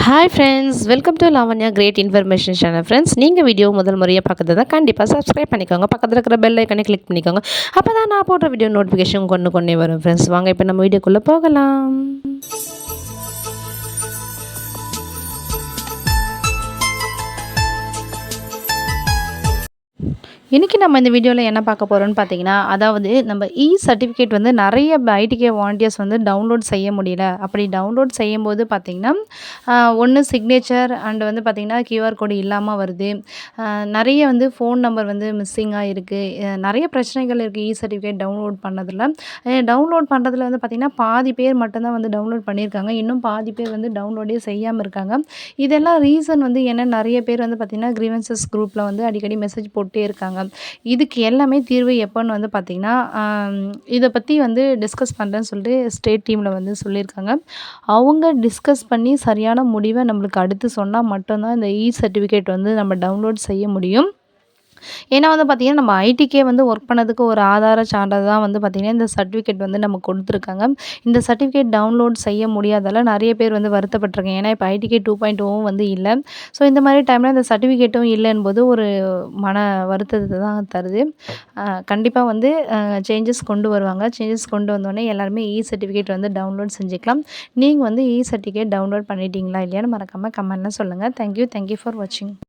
Hi friends, welcome to Lavanya great information channel. Friends, நீங்கள் video முதல் முறையாக பார்க்குறது கண்டிப்பாக சப்ஸ்கிரைப் பண்ணிக்கோங்க. பக்கத்தில் இருக்கிற பெல் ஐக்கனை கிளிக் பண்ணிக்கோங்க. அப்போ தான் நான் போடுற வீடியோ நோட்டிஃபிகேஷன் கொண்டே வரும். ஃப்ரெண்ட்ஸ், வாங்க இப்போ நம்ம வீடியோக்குள்ளே போகலாம். இன்றைக்கி நம்ம இந்த வீடியோவில் என்ன பார்க்க போகிறோம்னு பார்த்தீங்கன்னா, அதாவது நம்ம சர்டிஃபிகேட் வந்து நிறைய ஐடிகே வாலண்டியர்ஸ் வந்து டவுன்லோட் செய்ய முடியல. அப்படி டவுன்லோட் செய்யும்போது பார்த்தீங்கன்னா, ஒன்று சிக்னேச்சர் அண்ட் வந்து பார்த்திங்கன்னா கியூஆர் கோடு இல்லாமல் வருது. நிறைய வந்து ஃபோன் நம்பர் வந்து மிஸ்ஸிங்காக இருக்குது. நிறைய பிரச்சனைகள் இருக்குது சர்டிஃபிகேட் டவுன்லோட் பண்ணதில். டவுன்லோட் பண்ணுறதுல வந்து பார்த்திங்கன்னா பாதி பேர் மட்டும்தான் வந்து டவுன்லோட் பண்ணியிருக்காங்க. இன்னும் பாதி பேர் வந்து டவுன்லோடே செய்யாமல் இருக்காங்க. இதெல்லாம் ரீசன் வந்து என்ன, நிறைய பேர் வந்து பார்த்திங்கன்னா கிரீவன்சஸ் குரூப்பில் வந்து அடிக்கடி மெசேஜ் போட்டே இருக்காங்க. இதுக்கு எல்லாமே தீர்வு எப்போன்னு வந்து பார்த்திங்கன்னா, இதை பற்றி வந்து டிஸ்கஸ் பண்ணுறேன்னு சொல்லிட்டு ஸ்டேட் டீமில் வந்து சொல்லியிருக்காங்க. அவங்க டிஸ்கஸ் பண்ணி சரியான முடிவை நம்மளுக்கு அடுத்து சொன்னால் மட்டும்தான் இந்த சர்டிஃபிகேட் வந்து நம்ம டவுன்லோட் செய்ய முடியும். ஏன்னா வந்து பார்த்திங்கன்னா, நம்ம ஐடிக்கே வந்து ஒர்க் பண்ணதுக்கு ஒரு ஆதார சான்றிதழ் தான் வந்து பார்த்திங்கன்னா, இந்த சர்டிஃபிகேட் வந்து நமக்கு கொடுத்துருக்காங்க. இந்த சர்டிஃபிகேட் டவுன்லோட் செய்ய முடியாதால நிறைய பேர் வந்து வருத்தப்பட்டுருக்காங்க. ஏன்னா இப்போ ஐடிகே 2.0 வந்து இல்லை. ஸோ இந்த மாதிரி டைமில் இந்த சர்டிஃபிகேட்டும் இல்லைன்போது ஒரு மன வருத்தத்தை தான் தருது. கண்டிப்பாக வந்து சேஞ்சஸ் கொண்டு வருவாங்க. சேஞ்சஸ் கொண்டு வந்தோடனே எல்லாருமே சர்டிஃபிகேட் வந்து டவுன்லோட் செஞ்சுக்கலாம். நீங்கள் வந்து சர்டிஃபிகேட் டவுன்லோட் பண்ணிட்டீங்களா இல்லையான்னு மறக்காமல் கமெண்ட்டில் சொல்லுங்கள். தேங்க்யூ ஃபார் வாட்சிங்.